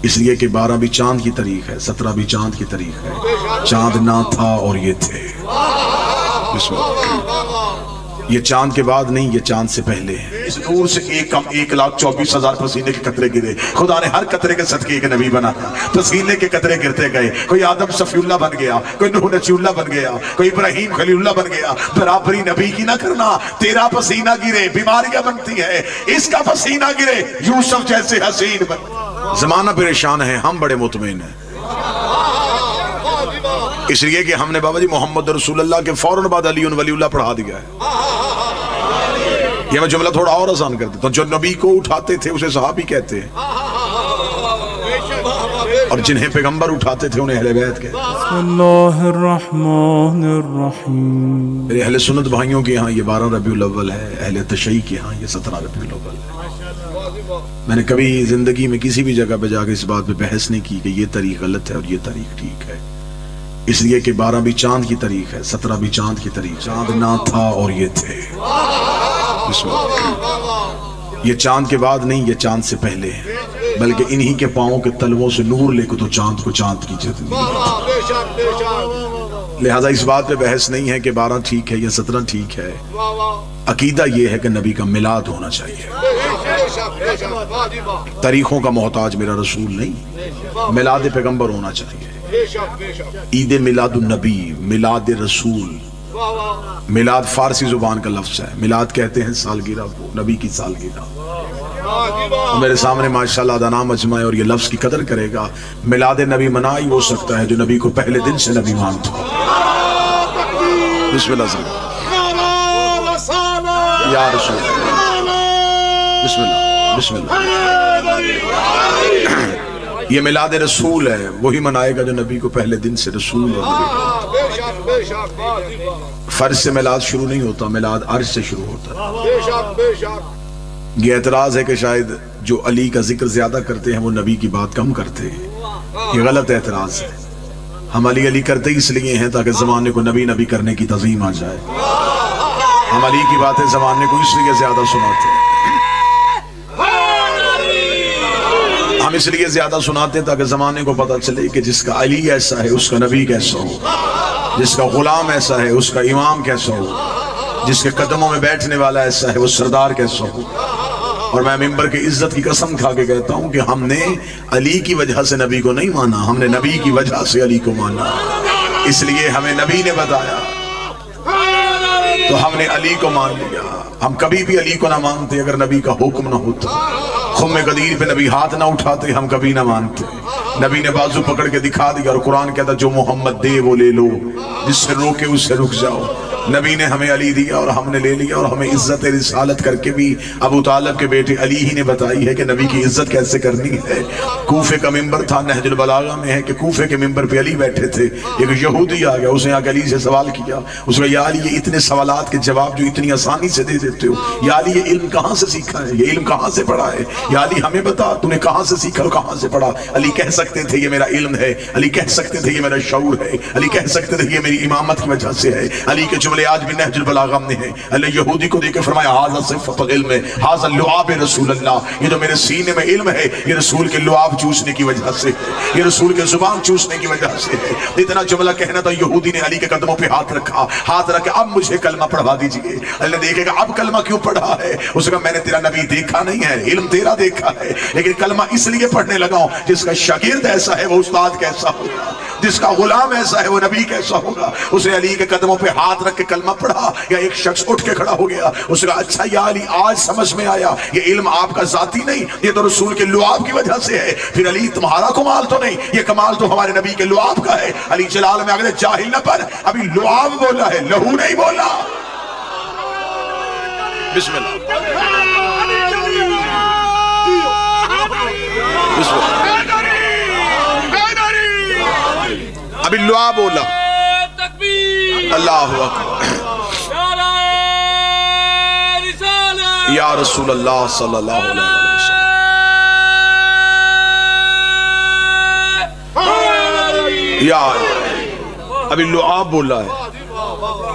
اس لیے کہ 12 بھی چاند کی تاریخ ہے، 17 بھی چاند کی تاریخ ہے، چاند نہ تھا اور یہ تھے۔ بسم اللہ۔ یہ چاند کے بعد نہیں، یہ چاند سے پہلے ہے۔ اس نور سے 1,24,000 پسینے کے قطرے گرے، خدا نے ہر قطرے کے صدقے ایک نبی بنا، پسینے کے قطرے گرتے گئے، کوئی آدم صفی اللہ بن گیا، کوئی نوح نجی اللہ بن گیا، کوئی ابراہیم خلیل اللہ بن گیا۔ برابری نبی کی نہ کرنا، تیرا پسینہ گرے بیماریاں بنتی ہے، اس کا پسینہ گرے یوسف جیسے حسین بن۔ زمانہ پریشان ہے، ہم بڑے مطمئن ہیں، اس لیے کہ ہم نے بابا جی محمد رسول اللہ کے فوراً بعد علی ولی اللہ پڑھا دیا ہے۔ یہ میں جملہ تھوڑا اور آسان کر دیتا ہوں، جو نبی کو اٹھاتے تھے اسے صحابی کہتے ہیں، اور جنہیں پیغمبر اٹھاتے تھے انہیں اہل بیت کہتے ہیں۔ بسم اللہ الرحمن الرحیم۔ میرے اہل سنت بھائیوں کے ہاں یہ 12 ربیع الاول ہے، اہل تشیع کے ہاں یہ 17 ربیع الاول ہے۔ میں نے کبھی زندگی میں کسی بھی جگہ پہ جا کے اس بات پہ بحث نہیں کی کہ یہ تاریخ غلط ہے اور یہ تاریخ ٹھیک ہے، اس لیے کہ 12 بھی چاند کی تاریخ ہے، 17 بھی چاند کی تاریخ، چاند نہ تھا اور یہ تھے۔ بسم اللہ۔ یہ چاند کے بعد نہیں، یہ چاند سے پہلے ہے، بلکہ انہی کے پاؤں کے تلووں سے نور لے کو تو چاند کو چاند کی جد ملی۔ لہذا اس بات پہ بحث نہیں ہے کہ 12 ٹھیک ہے یا 17 ٹھیک ہے، عقیدہ یہ ہے کہ نبی کا میلاد ہونا چاہیے۔ تاریخوں کا محتاج میرا رسول نہیں، میلاد پیغمبر ہونا چاہیے۔ عید میلاد النبی، میلاد رسول۔ میلاد فارسی زبان کا لفظ ہے، میلاد کہتے ہیں سالگرہ کو، نبی کی سالگرہ۔ میرے سامنے ماشاءاللہ دانا مجمع ہے اور یہ لفظ کی قدر کرے گا، میلاد نبی منا ہی ہو سکتا ہے جو نبی کو پہلے دن سے نبی مانتا ہو۔ بسم اللہ یا رسول اللہ، بسم اللہ بسم اللہ۔ یہ میلاد رسول ہے، وہی منائے گا جو نبی کو پہلے دن سے رسول اور نبی۔ فرض سے میلاد شروع نہیں ہوتا، میلاد عرش سے شروع ہوتا ہے۔ یہ اعتراض ہے کہ شاید جو علی کا ذکر زیادہ کرتے ہیں وہ نبی کی بات کم کرتے ہیں، یہ غلط اعتراض ہے۔ ہم علی علی کرتے اس لیے ہیں تاکہ زمانے کو نبی نبی کرنے کی تعظیم آ جائے۔ ہم علی کی باتیں زمانے کو اس لیے زیادہ سناتے ہیں، ہم اس لیے زیادہ سناتے ہیں تاکہ زمانے کو پتہ چلے کہ جس کا علی ایسا ہے اس کا نبی کیسا ہو، جس کا غلام ایسا ہے اس کا امام کیسا ہو، جس کے قدموں میں بیٹھنے والا ایسا ہے وہ سردار کیسا ہو۔ اور میں ممبر کی عزت کی قسم کھا کے کہتا ہوں کہ ہم نے علی کی وجہ سے نبی کو نہیں مانا، ہم نے نبی کی وجہ سے علی کو مانا، اس لیے ہمیں نبی نے بتایا تو ہم نے علی کو مان لیا۔ ہم کبھی بھی علی کو نہ مانتے اگر نبی کا حکم نہ ہوتا، خم قدیر پہ نبی ہاتھ نہ اٹھاتے ہم کبھی نہ مانتے۔ نبی نے بازو پکڑ کے دکھا دیا اور قرآن کہتا جو محمد دے وہ لے لو، جس سے روکے اس سے رک جاؤ۔ نبی نے ہمیں علی دیا اور ہم نے لے لیا، اور ہمیں عزت رسالت کر کے بھی ابو طالب کے بیٹے علی ہی نے بتائی ہے کہ نبی کی عزت کیسے کرنی ہے۔ کوفے کا ممبر تھا، نہج البلاغہ میں ہے کہ کوفے کے ممبر پہ علی بیٹھے تھے، ایک یہودی آ گیا، اس نے آ کے علی سے سوال کیا، اس نے یا علی یہ اتنے سوالات کے جواب جو اتنی آسانی سے دے دیتے ہو، یا علی یہ علم کہاں سے سیکھا ہے، یہ علم کہاں سے پڑھا ہے، یا علی ہمیں بتا تو نے کہاں سے سیکھا اور کہاں سے پڑھا۔ علی کہہ سکتے تھے یہ میرا علم ہے، علی کہہ سکتے تھے یہ میرا شعور ہے، علی کہہ سکتے تھے یہ میری امامت کی وجہ سے ہے۔ علی کے جملے آج بھی نہج البلاغہ میں ہیں۔ اللہ یہودی کو دیکھ کے فرمایا ھذا صفۃ العلم، ھذا لعاب رسول اللہ، یہ جو میرے سینے میں علم ہے یہ رسول کے لعاب چوسنے کی وجہ سے ہے، یہ رسول کے زبان چوسنے کی وجہ سے ہے۔ اتنا جملہ کہنا تھا، یہودی نے علی کے قدموں پہ ہاتھ رکھا، ہاتھ رکھ کے اب مجھے کلمہ پڑھوا دیجئے۔ اللہ دیکھے گا اب کلمہ کیوں پڑھا ہے، اس نے کہا میں نے تیرا نبی دیکھا نہیں ہے، علم تیرا دیکھا ہے، لیکن کلمہ اس لیے پڑھنے لگا ہوں جس کا شاگرد ایسا ہے وہ استاد کیسا ہوگا، جس کا غلام ایسا ہے وہ نبی کیسا ہوگا۔ اس نے علی کے قدموں پہ ہاتھ رکھ کے کلمہ پڑھا، یا ایک شخص اٹھ کے کھڑا ہو گیا، اس نے کہا اچھا یا علی آج سمجھ میں آیا یہ علم آپ کا ذاتی نہیں، یہ تو رسول کے لعاب کی وجہ سے ہے۔ پھر علی تمہارا کمال تو نہیں، یہ کمال تو ہمارے نبی کے لعاب کا ہے۔ علی جلال میں اگلے جاہل نہ پر ابھی لعاب بولا ہے، لہو نہیں بولا۔ بسم اللہ بسم اللہ، ابھی لعاب بولا۔ اللہ اکبر، یا رسول اللہ صلی اللہ علیہ وسلم، یا ابھی لعاب بولا ہے،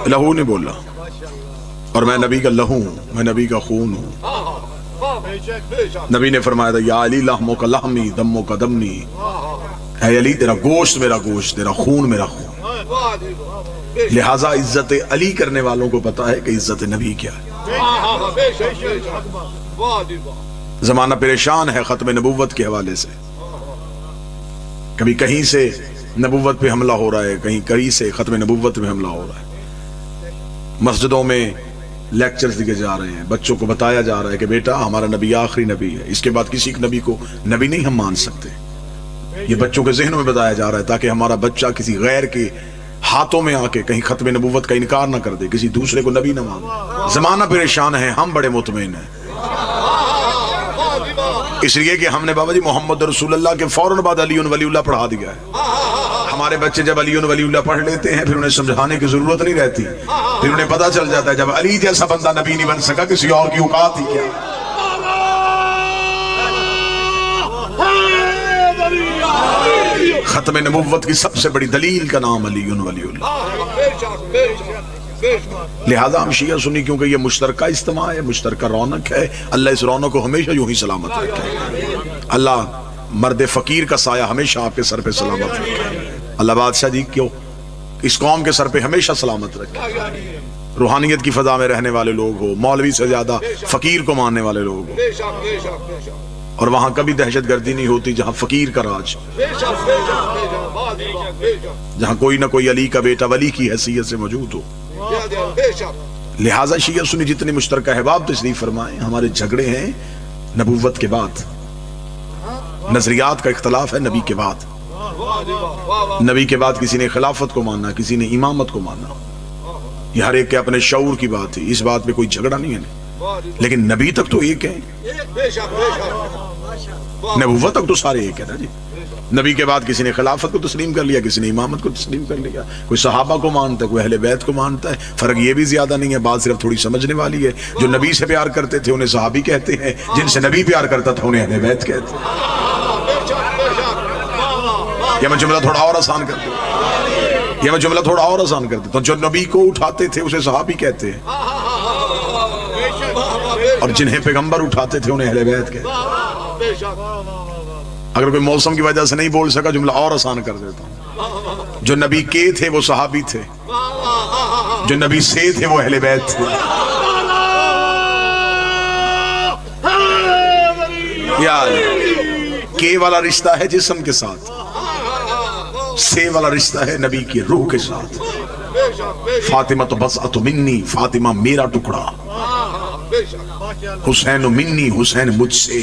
لہو نہیں بولا۔ اور میں نبی کا لہو ہوں، میں نبی کا خون ہوں، نبی نے فرمایا تھا یا علی لحمو کا لحمی دمو کا دمی، اے علی تیرا گوشت میرا گوشت، تیرا خون میرا خون۔ لہٰذا عزت علی کرنے والوں کو پتا ہے کہ عزت نبی کیا ہے۔ زمانہ پریشان ہے ختم نبوت کے حوالے سے، کبھی کہیں سے نبوت پہ حملہ ہو رہا ہے، کہیں سے ختم نبوت پہ حملہ ہو رہا ہے۔ مسجدوں میں لیکچرز دیے جا رہے ہیں، بچوں کو بتایا جا رہا ہے کہ بیٹا ہمارا نبی آخری نبی ہے، اس کے بعد کسی نبی کو نبی نہیں ہم مان سکتے۔ یہ بچوں کے ذہنوں میں بتایا جا رہا ہے تاکہ ہمارا بچہ کسی غیر کے ہاتھوں میں آ کے کہیں ختم نبوت کا انکار نہ کر دے، کسی دوسرے کو نبی نہ مانے۔ زمانہ پریشان ہے، ہم بڑے مطمئن ہیں، اس لیے کہ ہم نے بابا جی محمد رسول اللہ کے فوراً بعد علی ولی اللہ پڑھا دیا ہے۔ ہمارے بچے جب علی ولی اللہ پڑھ لیتے ہیں پھر انہیں سمجھانے کی ضرورت نہیں رہتی، پھر انہیں پتا چل جاتا ہے جب علی جیسا بندہ نبی نہیں بن سکا کسی اور کی اوقات ہی کیا۔ ختم نبوت کی سب سے بڑی دلیل کا نام علی ولی اللہ۔ لہذا ہم شیعہ سنی کیونکہ یہ مشترکہ اجتماع ہے، مشترکہ رونق ہے، اللہ اس رونق کو ہمیشہ یوں ہی سلامت رکھے۔ اللہ مرد فقیر کا سایہ ہمیشہ آپ کے سر پہ سلامت رکھے۔ اللہ بادشاہ جی کیوں اس قوم کے سر پہ ہمیشہ سلامت رکھے۔ روحانیت کی فضا میں رہنے والے لوگ ہو، مولوی سے زیادہ فقیر کو ماننے والے لوگ ہو، اور وہاں کبھی دہشت گردی نہیں ہوتی جہاں فقیر کا راج، جہاں کوئی نہ کوئی علی کا بیٹا ولی کی حیثیت سے موجود ہو۔ لہٰذا شیعہ سنی جتنے مشترکہ احباب تشریف فرمائیں، ہمارے جھگڑے ہیں نبوت کے بعد، نظریات کا اختلاف ہے نبی کے بعد۔ نبی کے بعد کسی نے خلافت کو ماننا، کسی نے امامت کو ماننا، یہ ہر ایک کے اپنے شعور کی بات ہے، اس بات پہ کوئی جھگڑا نہیں ہے، لیکن نبی تک تو ایک ہے، نبوت تک تو سارے ایک ہے نا جی۔ نبی کے بعد کسی نے خلافت کو تسلیم کر لیا، کسی نے امامت کو تسلیم کر لیا، کوئی صحابہ کو مانتا ہے، کوئی اہل بیت کو مانتا ہے، فرق یہ بھی زیادہ نہیں ہے، بات صرف تھوڑی سمجھنے والی ہے۔ جو نبی سے پیار کرتے تھے انہیں صحابی کہتے ہیں، جن سے نبی پیار کرتا تھا انہیں اہل بیت کہتے ہیں۔ یہ میں جملہ تھوڑا اور آسان کرتا ہوں، جو نبی کو اٹھاتے تھے اسے صحابی کہتے ہیں، اور جنہیں پیغمبر اٹھاتے تھے انہیں اہل بیت کہتے ہیں۔ اگر کوئی موسم کی وجہ سے نہیں بول سکا جملہ اور آسان کر دیتا ہوں، جو نبی کے تھے وہ صحابی تھے، جو نبی سے تھے وہ اہل بیت تھے۔ کے والا رشتہ ہے جسم کے ساتھ، سے والا رشتہ ہے نبی کی روح کے ساتھ۔ فاطمہ تو بضعۃ منی، فاطمہ میرا ٹکڑا، حسین منی، حسین مجھ سے،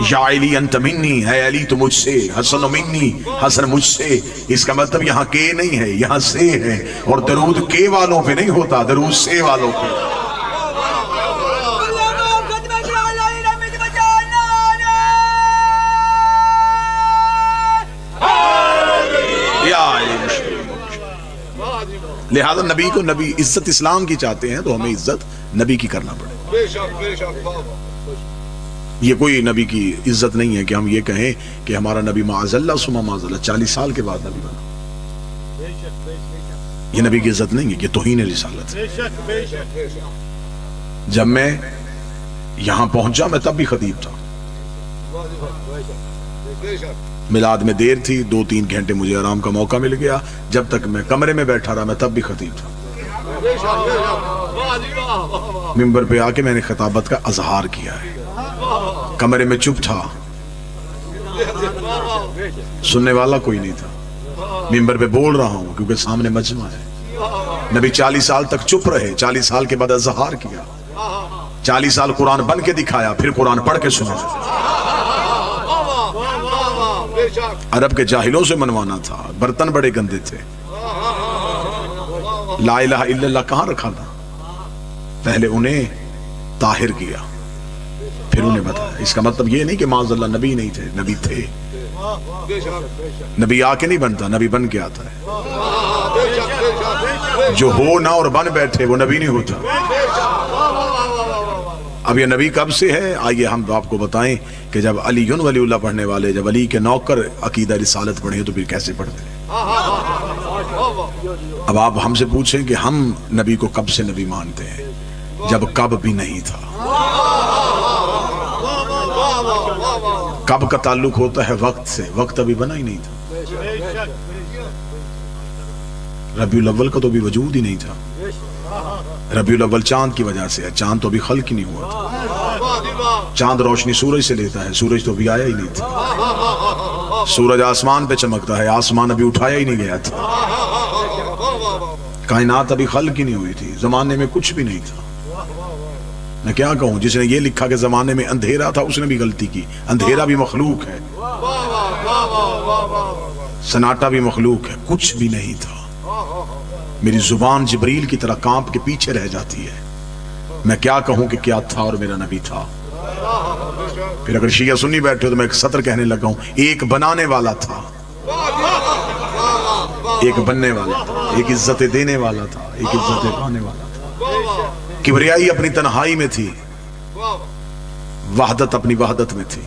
یا علی انت منی، ہے علی تو مجھ سے، حسن منی، حسن مجھ سے۔ اس کا مطلب یہاں کے نہیں ہے، یہاں سے ہے، اور درود کے والوں پہ نہیں ہوتا، درود سے والوں پہ۔ لہذا نبی کو نبی عزت اسلام کی چاہتے ہیں تو ہمیں عزت نبی کی کرنا پڑے۔ یہ کوئی نبی کی عزت نہیں ہے کہ ہم یہ کہیں کہ ہمارا نبی معاذ اللہ ثم معاذ اللہ 40 سال کے بعد نبی بنا، یہ نبی کی عزت نہیں ہے، یہ توہین رسالت ہے۔ جب میں یہاں پہنچا میں تب بھی خطیب تھا، میلاد میں دیر تھی، 2-3 گھنٹے مجھے آرام کا موقع مل گیا، جب تک میں کمرے میں بیٹھا رہا میں تب بھی خطیب تھا۔ منبر پہ آ کے میں نے خطابت کا اظہار کیا ہے، کمرے میں چپ تھا، سننے والا کوئی نہیں تھا، منبر پہ بول رہا ہوں کیونکہ سامنے مجمع ہے۔ نبی 40 سال تک چپ رہے، 40 سال کے بعد اظہار کیا، 40 سال قرآن بن کے دکھایا، پھر قرآن پڑھ کے سنا۔ عرب کے جاہلوں سے منوانا تھا، برتن بڑے گندے تھے، لا الہ الا اللہ کہاں رکھا تھا، پہلے انہیں طاہر کیا پھر انہیں بتایا۔ اس کا مطلب یہ نہیں کہ معاذ اللہ نبی نہیں تھے، نبی تھے، نبی آ کے نہیں بنتا، نبی بن کے آتا ہے۔ جو ہو نہ اور بن بیٹھے وہ نبی نہیں ہوتا۔ اب یہ نبی کب سے ہے؟ آئیے ہم آپ کو بتائیں کہ جب علی ولی اللہ پڑھنے والے، جب علی کے نوکر عقیدہ رسالت پڑھے تو پھر کیسے پڑھتے ہیں؟ اب آپ ہم سے پوچھیں کہ ہم نبی کو کب سے نبی مانتے ہیں؟ جب کب بھی نہیں تھا۔ کب کا تعلق ہوتا ہے وقت سے، وقت ابھی بنا ہی نہیں تھا، ربیع الاول کا تو بھی وجود ہی نہیں تھا، ربیع الاول چاند کی وجہ سے ہے، چاند تو ابھی خلق ہی نہیں ہوا تھا، چاند روشنی سورج سے لیتا ہے، سورج تو ابھی آیا ہی نہیں تھا، سورج آسمان پہ چمکتا ہے، آسمان ابھی اٹھایا ہی نہیں گیا تھا، کائنات ابھی خلق ہی نہیں ہوئی تھی، زمانے میں کچھ بھی نہیں تھا۔ میں کیا کہوں، جس نے یہ لکھا کہ زمانے میں اندھیرا تھا اس نے بھی غلطی کی، اندھیرا بھی مخلوق ہے، سناٹا بھی مخلوق ہے، کچھ بھی نہیں تھا۔ میری زبان جبریل کی طرح کانپ کے پیچھے رہ جاتی ہے، میں کیا کہوں کہ کیا تھا اور میرا نبی تھا۔ پھر اگر شیعہ سنی بیٹھے تو میں ایک سطر کہنے لگا ہوں، ایک بنانے والا تھا، ایک بننے والا تھا، ایک عزت دینے والا تھا، ایک عزت پانے والا تھا۔ کبریائی اپنی تنہائی میں تھی، وحدت اپنی وحدت میں تھی۔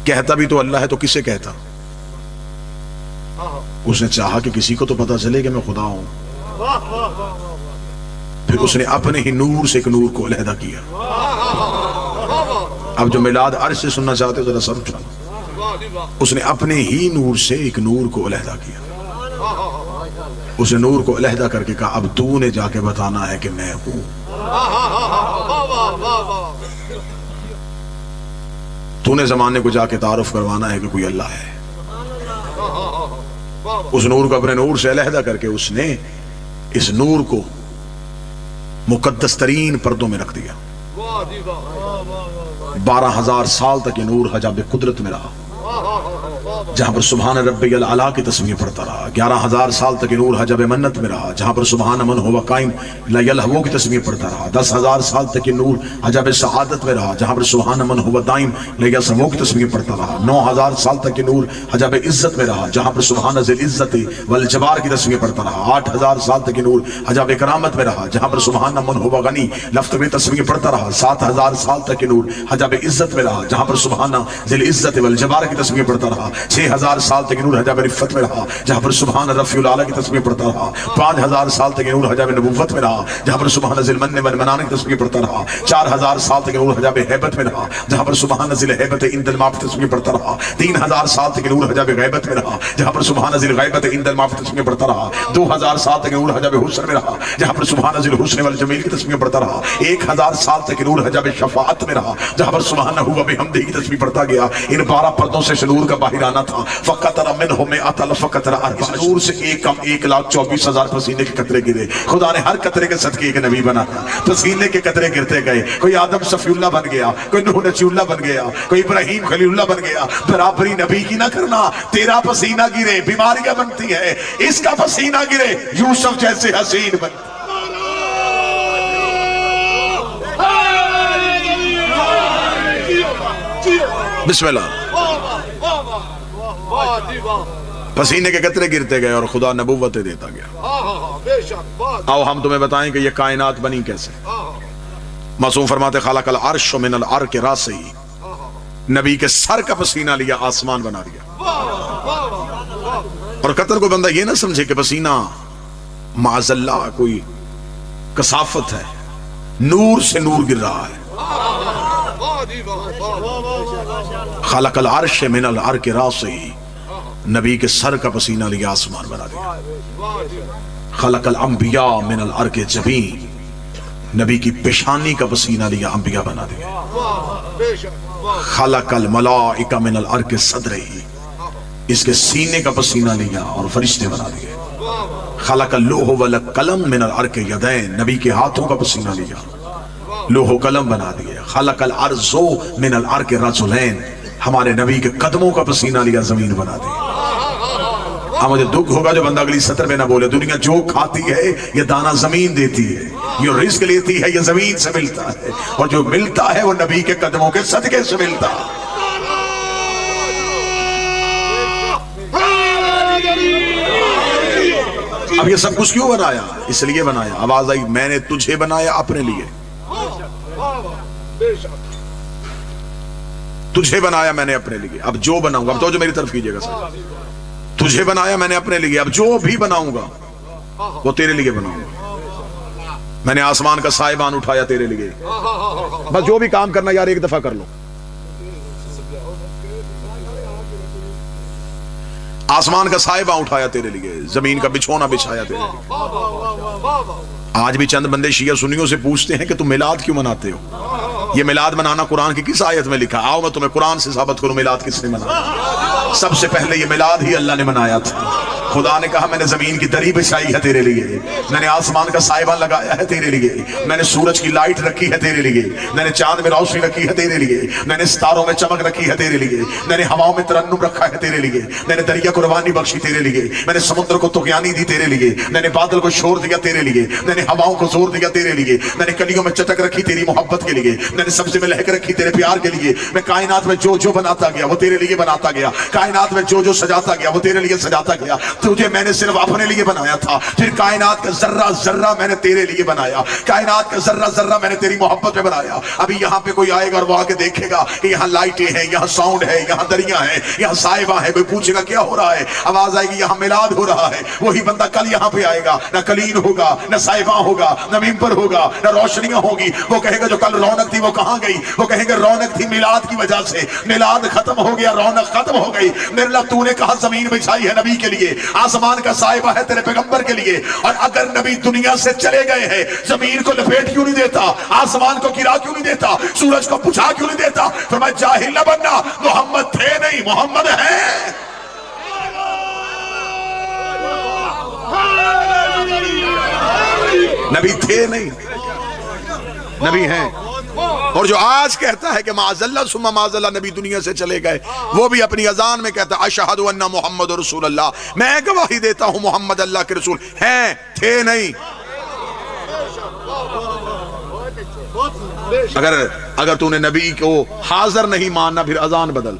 کہتا بھی تو اللہ ہے تو کسے کہتا؟ اس نے چاہا کہ کسی کو تو پتا چلے کہ میں خدا ہوں، پھر اس نے اپنے ہی نور سے ایک نور کو علیحدہ کیا۔ اب جو میلاد عرش سے سننا چاہتے ذرا سمجھو، اس نے اپنے ہی نور سے ایک نور کو علیحدہ کیا، اس نے نور کو علیحدہ کر کے کہا اب تو نے جا کے بتانا ہے کہ میں ہوں۔ تو نے زمانے کو جا کے تعارف کروانا ہے کہ کوئی اللہ ہے۔ اس نور کو اپنے نور سے علیحدہ کر کے اس نے اس نور کو مقدس ترین پردوں میں رکھ دیا۔ 12,000 سال تک یہ نور حجاب قدرت میں رہا، جہاں پر سبحان ربی الاعلیٰ کی تسبیح پڑھتا رہا۔ 11,000 سال تک یہ نور حجاب منت میں رہا، جہاں پر سبحان من ہوا قائم لا یلہو کی تسبیح پڑھتا رہا۔ 10,000 سال تک یہ نور حجاب سعادت میں رہا، جہاں پر سبحان من ہوا دائم لا یسہو کی تسبیح پڑھتا رہا۔ 9,000 سال تک یہ نور حجاب عزت میں رہا، جہاں پر سبحان ذی العزت والجبار کی تسبیح پڑھتا رہا۔ 8,000 سال تک یہ نور حجاب کرامت میں رہا، جہاں پر سبحان من ہوا غنی لفظ میں تسبیح پڑھتا رہا۔ 7,000 سال تک یہ نور حجاب عزت میں رہا، جہاں پر سبحان ذی العزت والجبار کی تسبیح پڑھتا رہا۔ 6,000 سال تک نور حجاب رفت میں رہا، جہاں پر سبحان رفیع الاعلیٰ کی تسبیح پڑھتا رہا۔ 5,000 سال تک نور حجاب نبوت میں رہا، جہاں پر سبحان ذی المن والمنان کی تسبیح پڑھتا رہا۔ 4,000 سال تک نور حجاب ہیبت میں رہا، جہاں پر سبحان ذی الہیبت عند الماء کی تسبیح پڑھتا رہا۔ 3,000 سال تک نور حجاب غیبت میں رہا، جہاں پر سبحان ذی الغیبت عند الماء کی تسبیح پڑھتا رہا۔ 2,000 سال تک نور حجاب حسن میں رہا، جہاں پر سبحان ذی الحسن والجمیل کی تسبیح پڑھتا رہا۔ 1,000 سال تک نور حجاب شفاعت میں رہا، جہاں پر سبحانہ ہوا بحمدہ کی تسبیح پڑھتا گیا۔ ان 12 پردوں سے نور کا باہر آنا تھا۔ فقطر منہ مئۃ الف قطرہ، اس نور سے ایک کم 1,24,000 پسینے کے قطرے گرے۔ خدا نے ہر قطرے کے صدقے ایک نبی بنایا، پسینے کے قطرے گرتے گئے۔ کوئی آدم صفی اللہ بن گیا، کوئی نوح نجی اللہ بن گیا، کوئی ابراہیم خلیل اللہ بن گیا۔ برابری نبی کی نہ کرنا، تیرا پسینہ گرے بیماریاں بنتی ہے، اس کا پسینہ گرے یوسف جیسے حسین بنتی۔ بسم اللہ۔ پسینے کے قطرے گرتے گئے اور خدا نبوتیں دیتا گیا۔ آؤ ہم تمہیں بتائیں کہ یہ کائنات بنی کیسے۔ معصوم فرماتے خلق العرش من العرق راسہ، نبی کے سر کا پسینہ لیا آسمان بنا دیا۔ اور قطر کو بندہ یہ نہ سمجھے کہ پسینہ معاذ اللہ کوئی کثافت ہے، نور سے نور گر رہا ہے۔ خلق العرش من العرق راسہ، نبی کے سر کا پسینہ لیا آسمان بنا دیا۔ خلق الانبیاء من العرق جبین، نبی کی پیشانی کا پسینہ لیا انبیاء بنا دیا۔ خلق الملائکہ من العرق صدرہ، اس کے سینے کا پسینہ لیا اور فرشتے بنا دیے۔ خلق اللوح والقلم من العرق یدین، نبی کے ہاتھوں کا پسینہ لیا، لوح و قلم بنا دیے۔ خلق الارض من العرق رجلین، ہمارے نبی کے قدموں کا پسینہ لیا زمین بنا دی۔ اب مجھے دکھ ہوگا جو بندہ اگلی سطر میں نہ بولے دنیا جو کھاتی ہے یہ دانا زمین دیتی ہے، یہ رزق لیتی ہے یہ زمین سے ملتا ہے، اور جو ملتا ہے وہ نبی کے قدموں کے صدقے سے ملتا ہے۔ اب یہ سب کچھ کیوں بنایا؟ اس لیے بنایا، آواز آئی میں نے تجھے بنایا اپنے لیے، تجھے بنایا میں نے اپنے لیے، اب جو بناؤں گا، اب تو جو میری طرف کیجئے گا سر، تجھے بنایا میں نے اپنے لیے، اب جو بھی بناؤں گا وہ تیرے لیے بناؤں گا۔ میں نے آسمان کا سائبان اٹھایا تیرے لیے، بس جو بھی کام کرنا یار ایک دفعہ کر لو، آسمان کا سائبہ اٹھایا تیرے لیے، زمین کا بچھونا بچھایا تیرے لیے۔ آج بھی چند بندے شیعہ سنیوں سے پوچھتے ہیں کہ تم میلاد کیوں مناتے ہو؟ یہ میلاد منانا قرآن کی کس آیت میں لکھا؟ آؤ میں تمہیں قرآن سے ثابت کروں میلاد کس نے منایا۔ سب سے پہلے یہ میلاد ہی اللہ نے منایا تھا۔ خدا نے کہا میں نے زمین کی دری بچھائی ہے تیرے لیے، میں نے آسمان کا سائبہ لگایا ہے تیرے لیے، میں نے سورج کی لائٹ رکھی ہے تیرے لیے، میں نے چاند میں روشنی رکھی ہے تیرے لیے، میں نے ستاروں میں چمک رکھی ہے تیرے لیے، میں نے ہواؤں میں ترنم رکھا ہے تیرے لیے، میں نے دریا کو روانی بخشی تیرے لیے، میں نے سمندر کو طغیانی دی تیرے لیے، میں نے بادل کو شور دیا تیرے لیے، میں نے ہواؤں کو زور دیا تیرے لیے، میں نے کلیوں میں چٹک رکھی تیری محبت کے لیے، میں نے سبزے میں لہک رکھی تیرے پیار کے لیے، میں کائنات میں جو جو بناتا گیا وہ تیرے لیے بناتا گیا، کائنات میں جو جو سجاتا گیا وہ تیرے لیے سجاتا گیا۔ تجھے میں نے صرف اپنے لیے بنایا تھا، پھر کائنات کا ذرہ ذرہ میں نے تیرے لیے بنایا، کائنات کا ذرہ ذرہ میں نے تیری محبت میں بنایا۔ ابھی یہاں پہ کوئی آئے گا اور وہ آ کے دیکھے گا کہ یہاں لائٹیں ہیں، یہاں ساؤنڈ ہے، یہاں دریاں ہیں، یہاں سائبہ ہے، کوئی پوچھے گا کیا ہو رہا ہے، آواز آئے گی یہاں میلاد ہو رہا ہے۔ وہی بندہ کل یہاں پہ آئے گا، نہ کلین ہوگا، نہ سائبہ ہوگا، نہ ممبر ہوگا، نہ روشنیاں ہوگی۔ وہ کہے گا جو کل رونق تھی وہ کہاں گئی؟ وہ کہیں گے رونق تھی میلاد کی وجہ سے، میلاد ختم ہو گیا، رونق ختم ہو گئی۔ میرے اللہ تو نے کہا زمین بچھائی ہے نبی کے لیے، آسمان کا سائبہ ہے تیرے پیغمبر کے لیے، اور اگر نبی دنیا سے چلے گئے ہیں زمین کو لپیٹ کیوں نہیں دیتا، آسمان کو گرا کیوں نہیں دیتا، سورج کو بجھا کیوں نہیں دیتا؟ فرمایا جاہل نہ بننا، محمد تھے نہیں، محمد ہیں۔ نبی تھے نہیں، نبی ہیں۔ اور جو آج کہتا ہے کہ معاذ ثم معاذ اللہ نبی دنیا سے چلے گئے، وہ بھی اپنی اذان میں کہتا ہے اشہد ان محمد رسول اللہ، میں گواہی دیتا ہوں محمد اللہ کے رسول ہیں، تھے نہیں۔ اگر تو نے نبی کو حاضر نہیں ماننا پھر اذان بدل،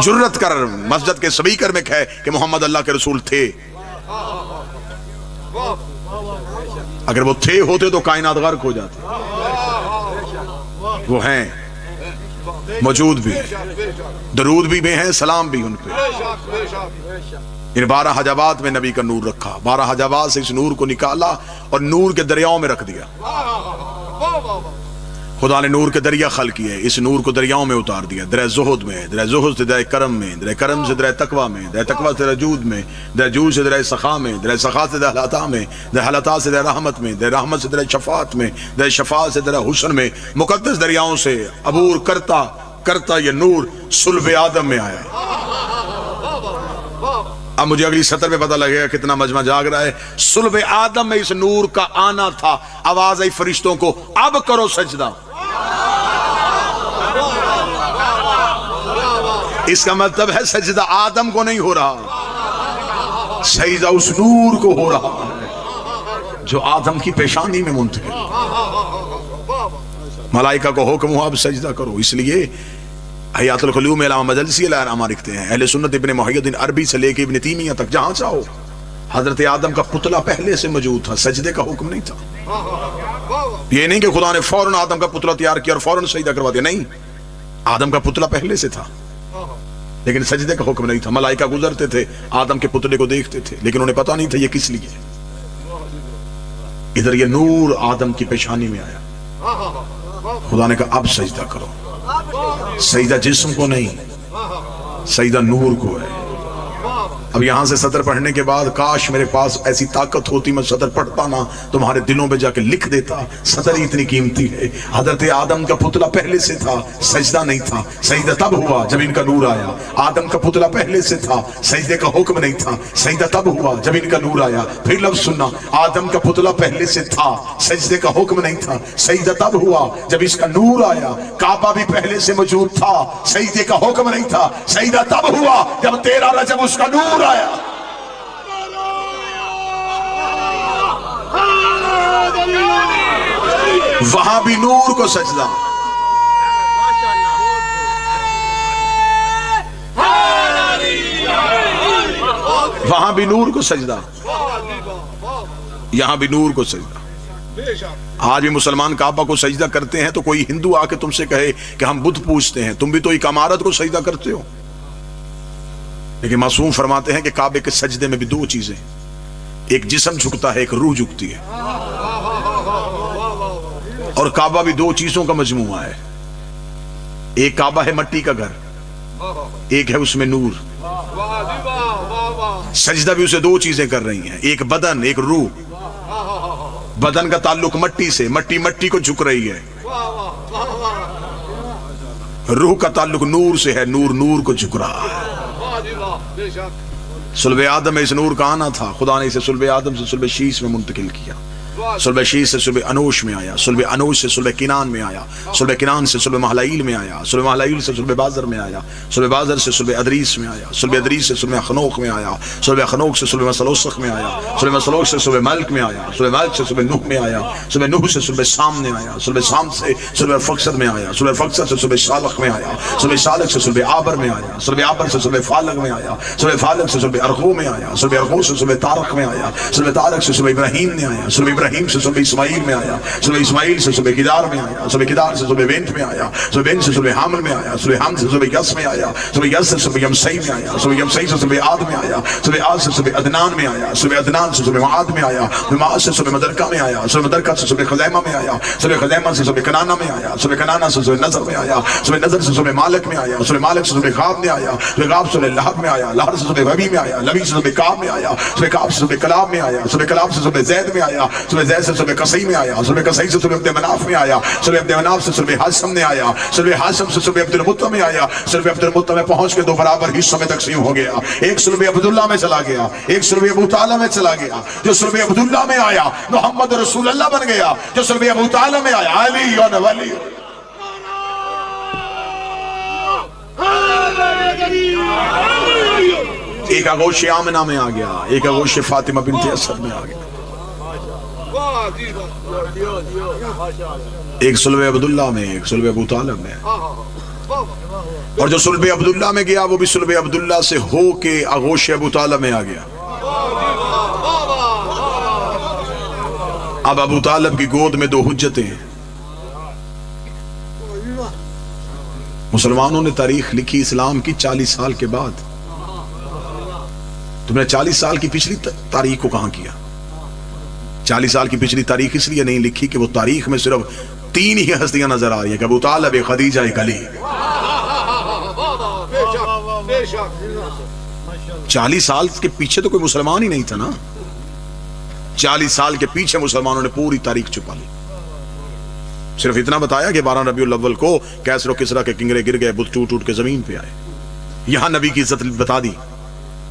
جرت کر مسجد کے سپیکر میں کہے کہ محمد اللہ کے رسول تھے۔ اگر وہ تھے ہوتے تو کائنات غرق ہو جاتی، وہ ہیں، موجود بھی، درود بھی ہیں، سلام بھی ان پہ۔ ان 12 حجابات میں نبی کا نور رکھا، 12 حجابات سے اس نور کو نکالا اور نور کے دریاؤں میں رکھ دیا۔ خدا نے نور کے دریا خلق کیے، اس نور کو دریاؤں میں اتار دیا، دریا زہد میں، دریا زہد سے دریا کرم میں، دریا کرم سے دریا تقوی میں، دریا تقوی سے دریا جود میں، دریا جود سے دریا سخا میں، دریا سخا سے دریا حلطہ میں، دریا حلطہ سے دریا رحمت میں، دریا رحمت سے دریا شفاعت میں، دریا شفاعت سے دریا حسن میں۔ مقدس دریاؤں سے عبور کرتا کرتا یہ نور صلب آدم میں آیا۔ اب مجھے اگلی سطر پہ پتہ لگے گا کتنا مجمع جاگ رہا ہے۔ صلب آدم میں اس نور کا آنا تھا، آواز آئی فرشتوں کو اب کرو سجدہ۔ اس کا مطلب ہے سجدہ آدم کو نہیں ہو رہا، سجدہ اس نور کو ہو رہا ہے جو آدم کی پیشانی میں منتقل۔ ملائکہ کو حکم ہوا اب سجدہ کرو، اس لیے حیات القلوب میں علامہ مجلسی علیہ الرحمہ لکھتے ہیں، اہل سنت ابن محی الدین عربی سے لے کے ابن تیمیہ تک جہاں چاہو حضرت آدم کا پتلا پہلے سے موجود تھا، سجدے کا حکم نہیں تھا۔ یہ نہیں کہ خدا نے فوراً آدم کا پتلا تیار کیا اور فوراً سجدہ کروا دیا، نہیں، آدم کا پتلا پہلے سے تھا لیکن سجدے کا حکم نہیں تھا۔ ملائکہ گزرتے تھے آدم کے پتلے کو دیکھتے تھے لیکن انہیں پتا نہیں تھا یہ کس لیے۔ ادھر یہ نور آدم کی پیشانی میں آیا، خدا نے کہا اب سجدہ کرو۔ سجدہ جسم کو نہیں، سجدہ نور کو ہے۔ اب یہاں سے سطر پڑھنے کے بعد کاش میرے پاس ایسی طاقت ہوتی میں سطر پڑھتا نہ تمہارے دلوں پہ جا کے لکھ دیتا، سطر اتنی قیمتی ہے۔ حضرت آدم کا پتلا پہلے سے تھا، سجدہ نہیں تھا، سجدہ تب ہوا جب ان کا نور آیا۔ آدم کا پتلا پہلے سے تھا، سجدے کا حکم نہیں تھا، سجدہ تب ہوا جب ان کا نور آیا۔ پھر لفظ سننا، آدم کا پتلا پہلے سے تھا، سجدے کا حکم نہیں تھا، سجدہ تب ہوا جب اس کا نور آیا۔ کعبہ بھی پہلے سے موجود تھا، سجدے کا حکم نہیں تھا، سجدہ تب ہوا جب 13 رجب اس کا نور آیا۔ وہاں بھی نور کو سجدہ، وہاں بھی نور کو سجدہ، یہاں بھی نور کو سجدہ۔ آج بھی مسلمان کعبہ کو سجدہ کرتے ہیں تو کوئی ہندو آ کے تم سے کہے کہ ہم بت پوجتے ہیں، تم بھی تو ایک عمارت کو سجدہ کرتے ہو۔ لیکن معصوم فرماتے ہیں کہ کعبے کے سجدے میں بھی 2 چیزیں، ایک جسم جھکتا ہے، ایک روح جھکتی ہے، اور کعبہ بھی 2 چیزوں کا مجموعہ ہے۔ ایک کعبہ ہے مٹی کا گھر، ایک ہے اس میں نور. سجدہ بھی اسے دو چیزیں کر رہی ہیں, ایک بدن ایک روح. بدن کا تعلق مٹی سے, مٹی مٹی کو جھک رہی ہے. روح کا تعلق نور سے ہے, نور نور کو جھک رہا ہے. صلب آدم میں اس نور کا آنا تھا, خدا نے اسے صلب آدم سے صلب شیش میں منتقل کیا. صلب شیش سے صلب انوش میں آیا, صلب انوش سے صلب کنان میں آیا, صلب کنان سے صلب محلائیل میں آیا, صلب محلائیل سے صلب بازر میں آیا, صلب بازر سے صلب ادریس میں آیا, صلب ادریس سے صلب خنوخ میں آیا, صلب خنوخ سے صلب مسلوسخ میں آیا, صلب مسلوسخ سے صلب ملک میں آیا, صلب ملک سے صلب نوح میں آیا, صلب نوح سے صلب سام میں آیا, صلب سام سے صلب فقصد میں آیا, صلب فقصد سے صلب شالخ میں آیا, صلب شالخ سے صلب آبر میں آیا, صلب آبر سے صلب فالق میں آیا, صلب فالق سے صلب ارغو میں آیا, صلب ارغو سے صلب تارق میں آیا, صلب تارق سے صلب ابراہیم میں آیا, صلب ابراہیم سے صلب اسماعیل میں آیا, صلب اسماعیل سے صلب کدار میں آیا, صلب کدار سے صلب بنت میں آیا, صلب بنت سے صلب حامل میں آیا, صلب حامل سے صلب یس میں آیا, صلب یس سے صلب یمسئی میں آیا, صلب یمسئی سے صلب عاد میں آیا, صلب عاد سے صلب ادنان میں آیا, صلب ادنان سے صلب معاد میں آیا, معاد سے صلب مدرکہ میں آیا, صلب مدرکہ سے صلب خزیمہ میں آیا, صلب خزیمہ سے صلب کنانہ میں آیا, صلب کنانہ سے صلب نظر میں آیا, صلب نظر سے صلب مالک میں آیا, صلب مالک سے صلب غاب میں آیا, صلب غاب سے صلب لہب میں آیا, لہب سے صلب ربی میں آیا, لبی سے صلب کعب میں آیا, صلب کعب سے صلب کلاب میں آیا, صلب کلاب سے صلب زید میں آیا, صلب زید سے صلب قصی میں آیا, صلب قصی سے صلب عبد مناف میں آیا, صلب عبد مناف سے صلب حاشم میں آیا, صلب حاشم سے صلب عبد المطلب میں آیا, صلب عبد المطلب میں پہنچ کے دو برابر حصوں میں تقسیم ہو گیا. ایک صلب عبداللہ میں چلا گیا, ایک صلب ابو طالب میں چلا گیا. جو صلب عبداللہ میں آیا محمد رسول اللہ بن گیا, جو صلب ابو طالب میں آیا علی و ولی. ایک آغوش آمنہ میں آ گیا, ایک آغوش فاطمہ بنت اسد میں آ گیا. ایک صلب عبداللہ میں, ایک صلب ابو طالب میں. اور جو صلب عبداللہ میں گیا وہ بھی صلب عبداللہ سے ہو کے آغوش ابو طالب میں آ گیا. اب ابو طالب کی گود میں دو حجتیں ہیں. مسلمانوں نے تاریخ لکھی اسلام کی 40 سال کے بعد. تم نے 40 سال کی پچھلی تاریخ کو کہاں کیا؟ 40 سال کی پچھلی تاریخ اس لیے نہیں لکھی کہ وہ تاریخ میں صرف 3 ہی ہستیاں نظر آ رہی ہیں کہ ابو طالب, خدیجہ, علی. 40 سال کے پیچھے تو کوئی مسلمان ہی نہیں تھا نا. 40 سال کے پیچھے مسلمانوں نے پوری تاریخ چھپا لی. صرف اتنا بتایا کہ 12 ربیع الاول کو کیسر و کسرا کے کنگرے گر گئے, بت ٹوٹ ٹوٹ کے زمین پہ آئے. یہاں نبی کی عزت بتا دی.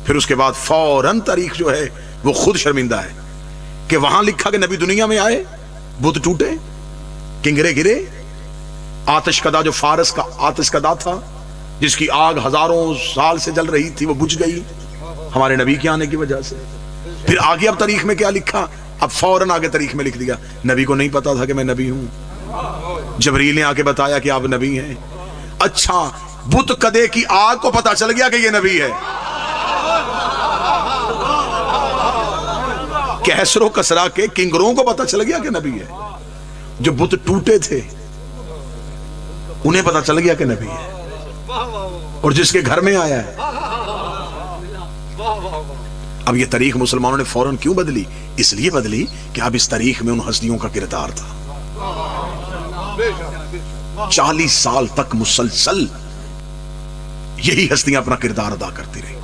پھر اس کے بعد فوراً تاریخ جو ہے وہ خود شرمندہ ہے کہ وہاں لکھا کہ نبی دنیا میں آئے, بت ٹوٹے, کنگرے گرے, آتش کدا جو فارس کا آتش کدا تھا جس کی آگ ہزاروں سال سے جل رہی تھی وہ بجھ گئی ہمارے نبی کے آنے کی وجہ سے. پھر آگے اب تاریخ میں کیا لکھا؟ اب فوراً آگے تاریخ میں لکھ دیا نبی کو نہیں پتا تھا کہ میں نبی ہوں. جبریل نے آ کے بتایا کہ آپ نبی ہیں. اچھا, بت کدے کی آگ کو پتا چل گیا کہ یہ نبی ہے. کیسر و کسرا کے کنگروں کو پتا چل گیا کہ نبی ہے. جو بت ٹوٹے تھے انہیں پتا چل گیا کہ نبی ہے. اور جس کے گھر میں آیا ہے. اب یہ تاریخ مسلمانوں نے فوراً کیوں بدلی؟ اس لیے بدلی کہ اب اس تاریخ میں ان ہستیوں کا کردار تھا. 40 سال تک مسلسل یہی ہستیاں اپنا کردار ادا کرتی رہی.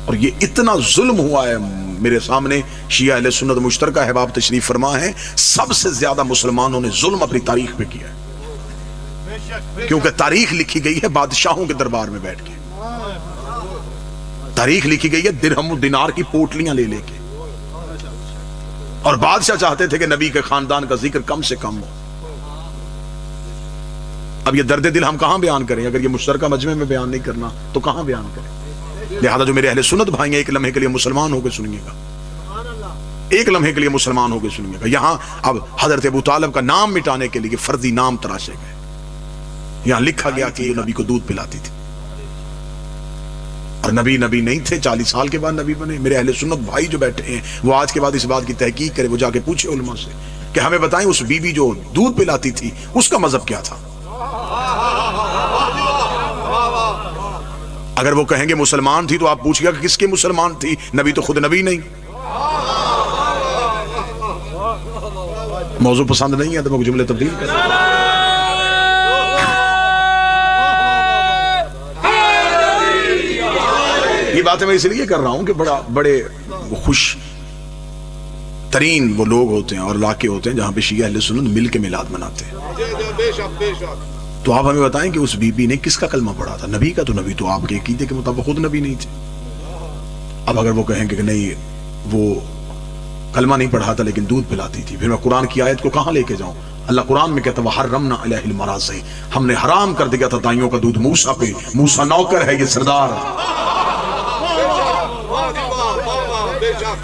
اور یہ اتنا ظلم ہوا ہے میرے سامنے. شیعہ اہل سنت مشترکہ احباب تشریف فرما ہے, سب سے زیادہ مسلمانوں نے ظلم اپنی تاریخ پہ کیا ہے. کیونکہ تاریخ لکھی گئی ہے بادشاہوں کے دربار میں بیٹھ کے. تاریخ لکھی گئی ہے درہم و دینار کی پوٹلیاں لے لے کے. اور بادشاہ چاہتے تھے کہ نبی کے خاندان کا ذکر کم سے کم ہو. اب یہ درد دل ہم کہاں بیان کریں؟ اگر یہ مشترکہ مجمع میں بیان نہیں کرنا تو کہاں بیان کریں؟ لہذا جو میرے اہل سنت بھائی ہیں ایک لمحے کے لیے مسلمان ہو کے سنیے گا, ایک لمحے کے لیے مسلمان ہو کے سنیے گا. یہاں اب حضرت ابو طالب کا نام مٹانے کے لیے فردی نام تراشے گئے. یہاں لکھا گیا کہ یہ نبی کو دودھ پلاتی تھی اور نبی نہیں تھے. 40 سال کے بعد نبی بنے. میرے اہل سنت بھائی جو بیٹھے ہیں وہ آج کے بعد اس بات کی تحقیق کرے, وہ جا کے پوچھے علماء سے کہ ہمیں بتائیں اس بی بی جو دودھ پلاتی تھی اس کا مذہب کیا تھا. اگر وہ کہیں گے مسلمان تھی تو آپ پوچھئے گا کہ کس کے مسلمان تھی؟ نبی تو خود نبی نہیں. موضوع پسند نہیں ہے تو میں جملے تبدیل کریں. باتیں میں اس لیے کر رہا ہوں کہ بڑے خوش ترین وہ لوگ ہوتے ہیں اور علاقے ہوتے ہیں جہاں پہ شیعہ اہل سنت مل کے میلاد مناتے ہیں. تو آپ ہمیں بتائیں کہ اس بی بی نے کس کا کلمہ پڑھا تھا؟ نبی کا. تو نبی تو آپ کے عقیدے کے مطابق خود نبی نہیں تھے. اب اگر وہ کہیں کہ نہیں وہ کلمہ نہیں پڑھا تھا لیکن دودھ پلاتی تھی، پھر میں قرآن کی آیت کو کہاں لے کے جاؤں؟ اللہ قرآن میں کہتا ہے وَحَرَّمْنَا عَلَيْهِ الْمَرَاضِعَ، ہم نے حرام کر دیا تھا دائیوں کا دودھ موسیٰ پہ. موسیٰ نوکر ہے، یہ سردار.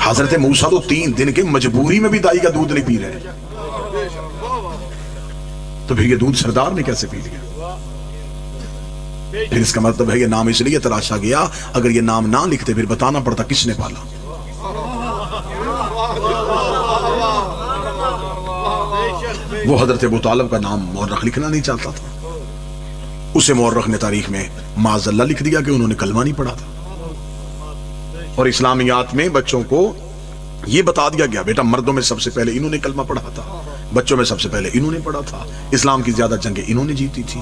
حضرت موسیٰ تو 3 دن کے مجبوری میں بھی دائی کا دودھ نہیں پی رہے، تو پھر یہ دودھ سردار نے کیسے پی لیا؟ پھر اس کا مطلب ہے یہ نام اس لیے تراشا گیا. اگر یہ نام نہ لکھتے پھر بتانا پڑتا کس نے پالا. وہ حضرت ابو طالب کا نام مورخ لکھنا نہیں چاہتا تھا، اسے مورخ نے تاریخ میں معاذ اللہ لکھ دیا کہ انہوں نے کلمہ نہیں پڑھا تھا. اور اسلامیات میں بچوں کو یہ بتا دیا گیا بیٹا مردوں میں سب سے پہلے انہوں نے کلمہ پڑھا تھا، بچوں میں سب سے پہلے انہوں نے پڑھا تھا، اسلام کی زیادہ جنگیں انہوں نے جیتی تھی.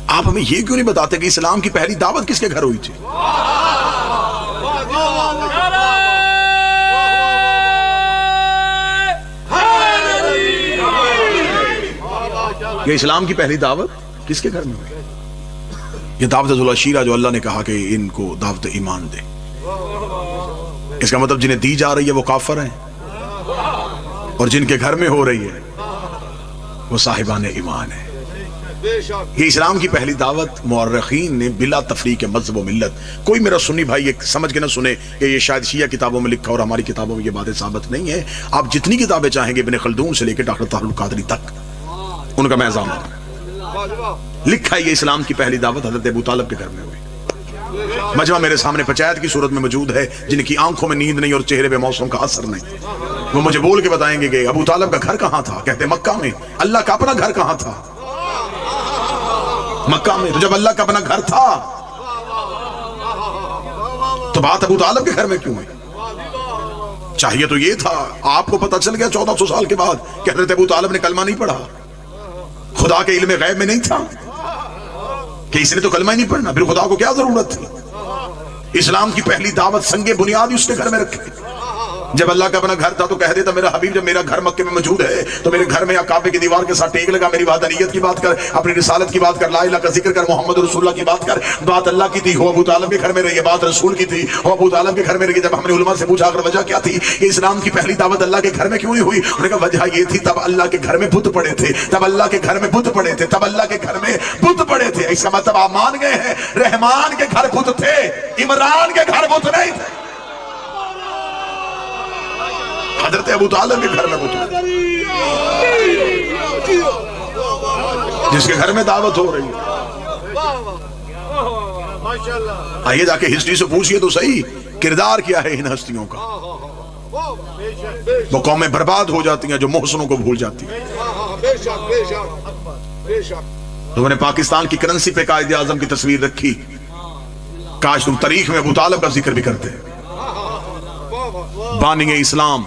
آپ ہمیں یہ کیوں نہیں بتاتے کہ اسلام کی پہلی دعوت کس کے گھر ہوئی تھی؟ کہ اسلام کی پہلی دعوت کس کے گھر میں ہوئی؟ یہ دعوت العشیرہ جو اللہ نے کہا کہ ان کو دعوت ایمان دے، اس کا مطلب جنہیں دی جا رہی ہے وہ کافر ہیں، اور جن کے گھر میں ہو رہی ہے وہ صاحبان ایمان ہیں. یہ اسلام کی پہلی دعوت مورخین نے بلا تفریق مذہب و ملت، کوئی میرا سنی بھائی یہ سمجھ کے نہ سنے کہ یہ شاید شیعہ کتابوں میں لکھا اور ہماری کتابوں میں یہ باتیں ثابت نہیں ہے. آپ جتنی کتابیں چاہیں گے ابن خلدون سے لے کے ڈاکٹر طاہر القادری تک، ان کا میزان لکھا ہے یہ اسلام کی پہلی دعوت حضرت ابو طالب کے گھر میں ہوئی. مجمع میرے سامنے پنچایت کی صورت میں موجود ہے، جن کی آنکھوں میں نیند نہیں اور چہرے پہ موسم کا اثر نہیں. وہ مجھے بول کے بتائیں گے کہ ابو طالب کا گھر کہاں تھا؟ کہتے مکہ میں. اللہ کا اپنا گھر کہاں تھا؟ مکہ میں. تو جب اللہ کا اپنا گھر تھا تو بات ابو طالب کے گھر میں کیوں ہے؟ چاہیے تو یہ تھا، آپ کو پتہ چل گیا 1400 سال کے بعد کہ حضرت ابو طالب نے کلمہ نہیں پڑھا، خدا کے علم غیب میں نہیں تھا کہ اس نے تو کلمہ ہی نہیں پڑھنا، پھر خدا کو کیا ضرورت تھی؟ اسلام کی پہلی دعوت سنگ بنیاد اس نے گھر میں رکھے. جب اللہ کا اپنا گھر تھا تو کہہ دیتا میرا حبیب جب میرا گھر مکے میں موجود ہے تو میرے گھر میں یا کعبے کی دیوار کے ساتھ ٹیک لگا، میری وحدانیت کی بات کر، اپنی رسالت کی بات کر، لا الہ کا ذکر کر، محمد رسول اللہ کی بات کر. بات اللہ کی تھی، ہو ابو طالب کے گھر میں رہی ہے. بات رسول کی تھی، ہو ابو طالب کے گھر میں رہی. جب ہم نے علماء سے پوچھا اگر وجہ کیا تھی کہ اسلام کی پہلی دعوت اللہ کے گھر میں کیوں نہیں ہوئی، انہوں نے کہا وجہ یہ تھی تب اللہ کے گھر میں بت پڑے تھے، تب اللہ کے گھر میں بت پڑے تھے، تب اللہ کے گھر میں بت پڑے تھے. اس کا مطلب آپ مان گئے ہیں رحمان کے گھر بت تھے، عمران کے گھر بت نہیں تھے. حضرت ابو طالب کے گھر میں بت تھے، جس کے گھر میں دعوت ہو رہی ہے. آئیے جا کے ہسٹری سے پوچھئے تو صحیح کردار کیا ہے ان ہستیوں کا. وہ قومیں برباد ہو جاتی ہیں جو محسنوں کو بھول جاتی ہیں. تو نے پاکستان کی کرنسی پہ قائد اعظم کی تصویر رکھی، کاش تم تاریخ میں ابو طالب کا ذکر بھی کرتے. بانی اسلام،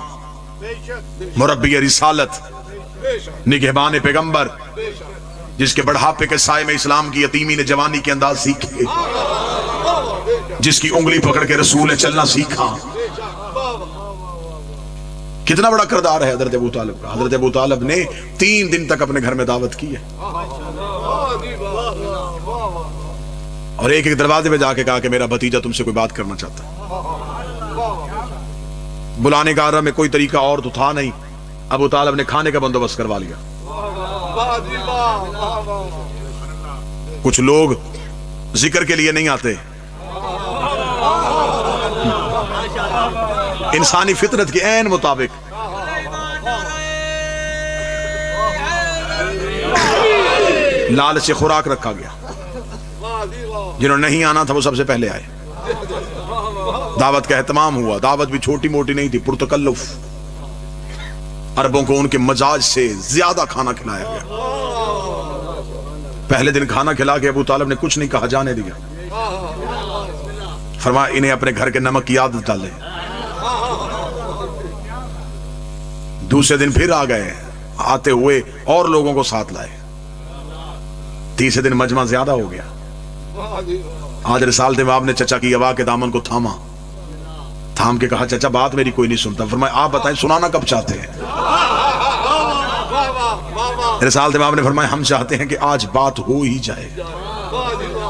مربی رسالت، نگہبان پیغمبر، جس کے بڑھاپے کے سائے میں اسلام کی یتیمی نے جوانی کے انداز سیکھے، جس کی انگلی پکڑ کے رسول نے چلنا سیکھا. کتنا بڑا کردار ہے حضرت ابو طالب کا. حضرت ابو طالب نے 3 دن تک اپنے گھر میں دعوت کی ہے، اور ایک ایک دروازے پہ جا کے کہا کہ میرا بھتیجا تم سے کوئی بات کرنا چاہتا ہے. بلانے کا عرب میں کوئی طریقہ اور تو تھا نہیں. ابو طالب نے کھانے کا بندوبست کروا لیا. کچھ لوگ ذکر کے لیے نہیں آتے، انسانی فطرت کے عین مطابق لالچ سے خوراک رکھا گیا. جنہوں نے نہیں آنا تھا وہ سب سے پہلے آئے. دعوت کا اہتمام ہوا. دعوت بھی چھوٹی موٹی نہیں تھی، پرتکلف. عربوں کو ان کے مزاج سے زیادہ کھانا کھلایا گیا. پہلے دن کھانا کھلا کے ابو طالب نے کچھ نہیں کہا، جانے دیا. فرمایا انہیں اپنے گھر کے نمک کی عادت ڈالے. دوسرے دن پھر آ گئے، آتے ہوئے اور لوگوں کو ساتھ لائے. تیسرے دن مجمع زیادہ ہو گیا. آج رسالت باب نے چچا کی ہوا کے دامن کو تھاما. تھام کے کہا چچا بات میری کوئی نہیں سنتا. فرمایا آپ بتائیں سنانا کب چاہتے ہیں؟ رسالت امام نے فرمایا ہم چاہتے ہیں کہ آج بات ہو ہی جائے.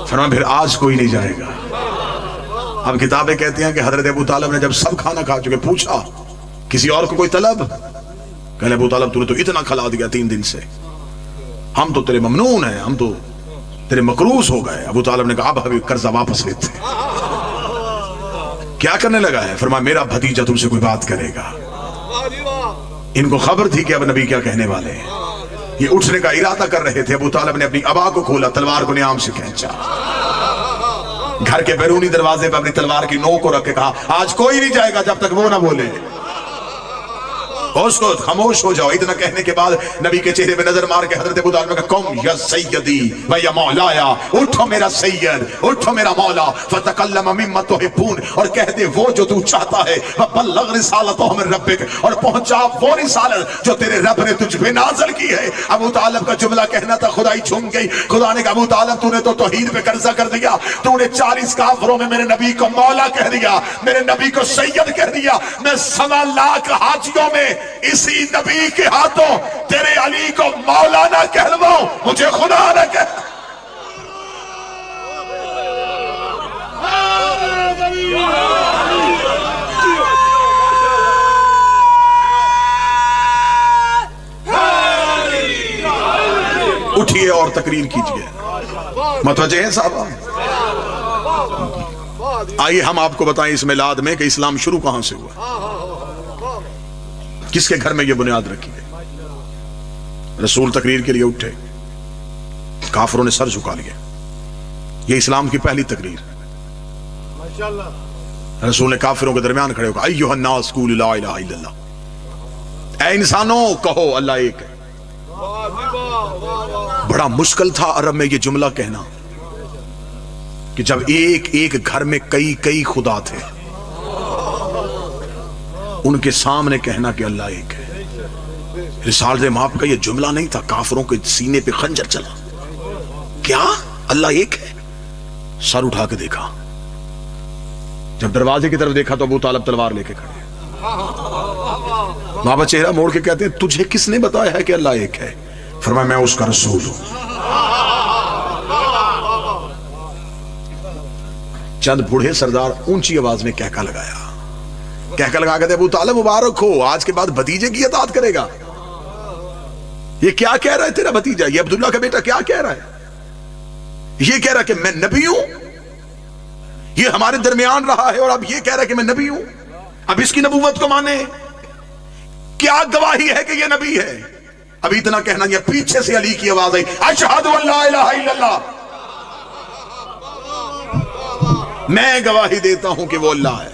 فرمایا پھر آج کوئی نہیں جائے گا. اب کتابیں کہتی ہیں کہ حضرت ابو طالب نے جب سب کھانا کھا چکے پوچھا کسی اور کو کوئی طلب؟ کہنے ابو طالب تو نے تو اتنا کھلا دیا 3 دن سے, ہم تو تیرے ممنون ہیں, ہم تو تیرے مقروض ہو گئے. ابو طالب نے کہا اب ابھی قرضہ واپس لیتے. کیا کرنے لگا ہے؟ فرمایا میرا بھتیجا تم سے کوئی بات کرے گا. ان کو خبر تھی کہ اب نبی کیا کہنے والے ہیں. یہ اٹھنے کا ارادہ کر رہے تھے. ابو طالب نے اپنی ابا کو کھولا, تلوار کو نیام سے کھینچا, گھر کے بیرونی دروازے پر اپنی تلوار کی نوک کو رکھ کے کہا آج کوئی نہیں جائے گا جب تک وہ نہ بولے. ہوش کو خاموش ہو جاؤ. اتنا کہنے کے بعد نبی کے چہرے پہ نظر مار کے حضرت ابو طالب نے کہا قم یا سیدی و یا مولایا, اٹھو میرا سید, اٹھو میرا مولا. فتکلم مما تحبون, اور کہہ دے وہ جو تو چاہتا ہے. وبلغ رسالتہ من ربک, اور پہنچا وہ رسالت جو تیرے رب نے تجھ پہ نازل کی ہے. ابو طالب کا جملہ کہنا تھا خدائی جھوم گئی. خدا نے کہا ابو طالب تو نے تو توحید پہ قرضہ کر دیا, تو نے 40 کافروں میں میرے نبی کو مولا کہہ دیا, میرے نبی کو سید کہہ دیا. میں 1.25 لاکھ حاجیوں میں اسی نبی کے ہاتھوں تیرے علی کو مولانا کہلواؤں, مجھے خدا نہ کہہ. اٹھیے اور تقریر کیجئے. متوجہ ہیں صاحب؟ آئیے ہم آپ کو بتائیں اس میلاد میں کہ اسلام شروع کہاں سے ہوا, کس کے گھر میں یہ بنیاد رکھی ہے. رسول تقریر کے لیے اٹھے, کافروں نے سر جھکا لیا. یہ اسلام کی پہلی تقریر. رسول نے کافروں کے درمیان کھڑے ہو کہا ایھا الناس قولوا لا الہ الا اللہ, اے انسانوں کہو اللہ ایک ہے. بڑا مشکل تھا عرب میں یہ جملہ کہنا کہ جب ایک ایک گھر میں کئی خدا تھے, ان کے سامنے کہنا کہ اللہ ایک ہے. رسالت امام کا یہ جملہ نہیں تھا, کافروں کے سینے پہ خنجر چلا. کیا اللہ ایک ہے؟ سر اٹھا کے دیکھا, جب دروازے کی طرف دیکھا تو ابو طالب تلوار لے کے کھڑے. بابا چہرہ موڑ کے کہتے ہیں تجھے کس نے بتایا ہے کہ اللہ ایک ہے؟ فرمایا میں اس کا رسول ہوں. چند بوڑھے سردار اونچی آواز میں کہکا لگایا. کہکا لگا کہتے ابو طالب مبارک ہو, آج کے بعد بھتیجے کی اطاعت کرے گا. یہ کیا کہہ رہا ہے تیرا بھتیجا, یہ عبداللہ کا بیٹا کیا کہہ رہا ہے؟ یہ کہہ رہا ہے کہ میں نبی ہوں, یہ ہمارے درمیان رہا ہے اور اب یہ کہہ رہا ہے کہ میں نبی ہوں. اب اس کی نبوت کو مانے, کیا گواہی ہے کہ یہ نبی ہے؟ ابھی اتنا کہنا یہ پیچھے سے علی کی آواز آئی اشہد ان لا الہ الا اللہ, میں گواہی دیتا ہوں کہ وہ اللہ ہے,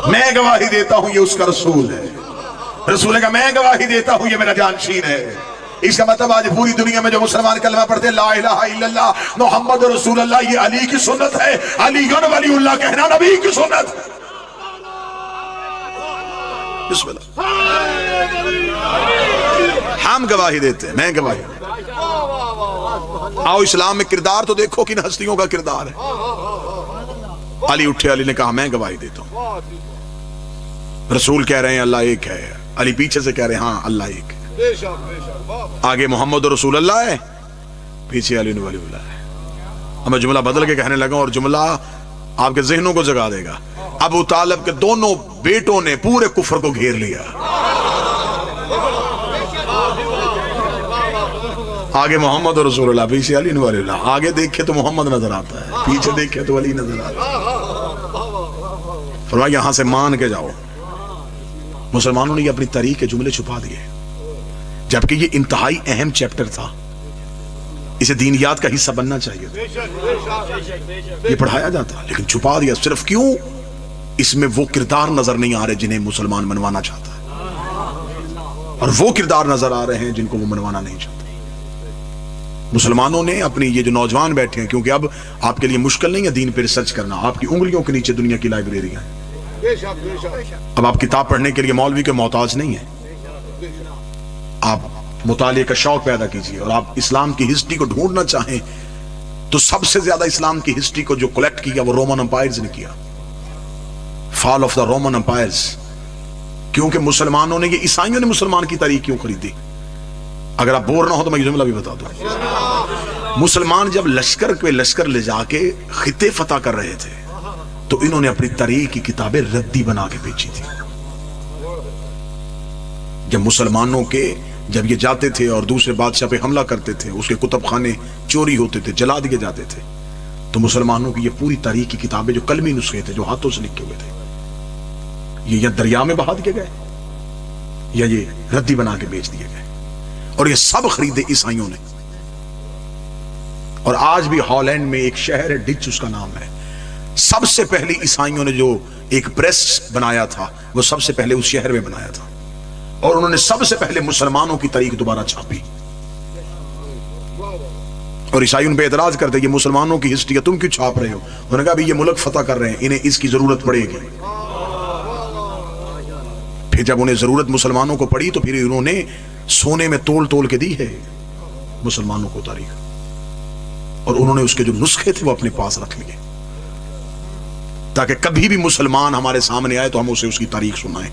میں گواہی دیتا ہوں یہ اس کا رسول ہے. رسول نے کہا میں گواہی دیتا ہوں یہ میرا جانشین ہے. اس کا مطلب آج پوری دنیا میں جو مسلمان کلمہ پڑھتے ہیں لا الہ الا اللہ محمد رسول اللہ, یہ علی کی سنت ہے. علی ولی اللہ کہنا نبی کی سنت. بسم اللہ. ہم گواہی دیتے ہیں, میں گواہی. آؤ اسلام میں کردار تو دیکھو کن ہستیوں کا کردار ہے. علی اٹھے, علی نے کہا میں گواہی دیتا ہوں. رسول کہہ رہے ہیں اللہ ایک ہے, علی پیچھے سے کہہ رہے ہیں ہاں اللہ ایک ہے. آگے محمد رسول اللہ ہے, پیچھے علی ولی اللہ ہے. اب میں جملہ بدل کے کہنے لگا اور جملہ آپ کے ذہنوں کو جگا دے گا. ابو طالب کے دونوں بیٹوں نے پورے کفر کو گھیر لیا. آگے محمد رسول اللہ, پیچھے علی ولی اللہ. آگے دیکھے تو محمد نظر آتا ہے, پیچھے دیکھے تو علی نظر آتا ہے. فرمایا یہاں سے مان کے جاؤ. مسلمانوں نے یہ اپنی تاریخ کے جملے چھپا دیے, جبکہ یہ انتہائی اہم چیپٹر تھا. اسے دینیات کا حصہ بننا چاہیے تھا. یہ پڑھایا جاتا لیکن چھپا دیا. صرف کیوں؟ اس میں وہ کردار نظر نہیں آ رہے جنہیں مسلمان منوانا چاہتا ہے, اور وہ کردار نظر آ رہے ہیں جن کو وہ منوانا نہیں چاہتا. مسلمانوں نے اپنی یہ جو نوجوان بیٹھے ہیں, کیونکہ اب آپ کے لیے مشکل نہیں ہے دین پہ ریسرچ کرنا, آپ کی انگلیوں کے نیچے دنیا کی لائبریریاں ہیں. اب آپ کتاب پڑھنے کے لیے مولوی کے محتاج نہیں ہیں. آپ مطالعے کا شوق پیدا کیجئے, اور آپ اسلام کی ہسٹری کو ڈھونڈنا چاہیں تو سب سے زیادہ اسلام کی ہسٹری کو جو کلیکٹ کیا وہ رومن امپائرز نے کیا. فال آف دا رومن امپائرز. کیونکہ مسلمانوں نے یہ عیسائیوں نے مسلمان کی تاریخ کیوں خریدی؟ اگر آپ بور نہ ہو تو میں یہ جملہ بھی بتا دوں. مسلمان جب لشکر پہ لشکر لے جا کے خطے فتح کر رہے تھے تو انہوں نے اپنی تاریخ کی کتابیں ردی بنا کے بیچی تھی. جب مسلمانوں کے جب یہ جاتے تھے اور دوسرے بادشاہ پہ حملہ کرتے تھے، اس کے کتب خانے چوری ہوتے تھے، جلا دیے جاتے تھے، تو مسلمانوں کی یہ پوری تاریخ کی کتابیں جو کلمی نسخے تھے جو ہاتھوں سے لکھے ہوئے تھے، یہ یا دریا میں بہا دیے گئے یا یہ ردی بنا کے بیچ دیے گئے. اور یہ سب خریدے عیسائیوں نے. اور آج بھی ہالینڈ میں ایک شہر ہے ڈچ اس کا نام ہے، سب سے پہلے عیسائیوں نے جو ایک پریس بنایا تھا وہ سب سے پہلے اس شہر میں بنایا تھا، اور انہوں نے سب سے پہلے مسلمانوں کی تاریخ دوبارہ چھاپی. اور عیسائی ان پہ اعتراض کرتے یہ مسلمانوں کی ہسٹری ہے تم کیوں چھاپ رہے ہو؟ انہوں نے کہا بھی یہ ملک فتح کر رہے ہیں، انہیں اس کی ضرورت پڑے گی. پھر جب انہیں ضرورت مسلمانوں کو پڑی تو پھر انہوں نے سونے میں تول تول کے دی ہے مسلمانوں کو تاریخ، اور انہوں نے اس کے جو نسخے تھے وہ اپنے پاس رکھ لیے تاکہ کبھی بھی مسلمان ہمارے سامنے آئے تو ہم اسے اس کی تاریخ سنائیں.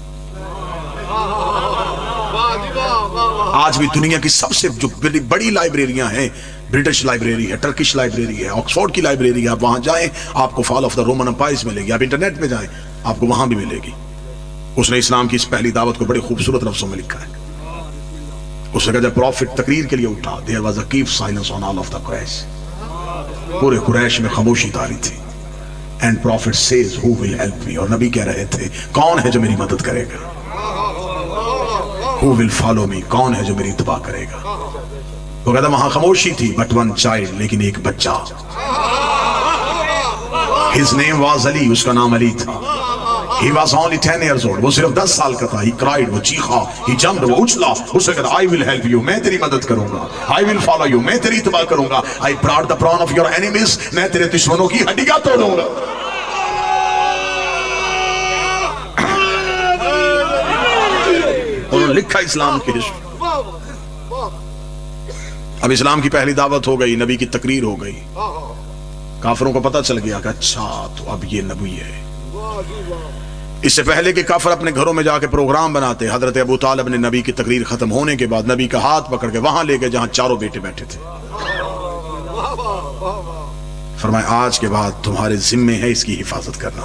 آج بھی دنیا کی سب سے جو بڑی لائبریریاں ہیں، برٹش لائبریری ہے، ٹرکش لائبریری ہے، آکسفورڈ کی لائبریری ہے، آپ وہاں جائیں آپ کو فال آف دا رومن امپائرز ملے گی. آپ انٹرنیٹ پہ جائیں آپ کو وہاں بھی ملے گی. اس نے اسلام کی اس پہلی دعوت کو بڑے خوبصورت لفظوں میں لکھا ہے. اس نے کہا جب پروفٹ تقریر کے لیے اٹھا there was a deep silence on all of the Quraysh. پورے قریش میں خاموشی تاری تھی. and prophet says who will help me. اور نبی کہہ رہے تھے کون ہے جو میری مدد کرے گا؟ who will follow me. کون ہے جو میری اتباع کرے گا؟ وہ کہتا وہاں خاموشی تھی but one child. لیکن ایک بچہ his name was Ali. اس کا نام علی تھا. He was only 10 years old. وہ صرف 10 سال کا تھا. He cried. وہ چیخا. He jumped. وہ اچھلا. اس نے کہا I will help you. میں تیری مدد کروں گا. I will follow you. میں تیری اتباع کروں گا. I brought the brawn of your enemies. میں تیرے دشمنوں کی ہڈیاں توڑوں گا. انہوں نے لکھا اسلام کی ہسٹری. اب اسلام کی پہلی دعوت ہو گئی، نبی کی تقریر ہو گئی، کافروں کو پتہ چل گیا کہ اچھا تو اب یہ نبی ہے. اس سے پہلے کہ کافر اپنے گھروں میں جا کے پروگرام بناتے، حضرت ابو طالب نے نبی کی تقریر ختم ہونے کے بعد نبی کا ہاتھ پکڑ کے وہاں لے گئے جہاں چاروں بیٹے بیٹھے تھے. فرمایا آج کے بعد تمہارے ذمے ہے اس کی حفاظت کرنا.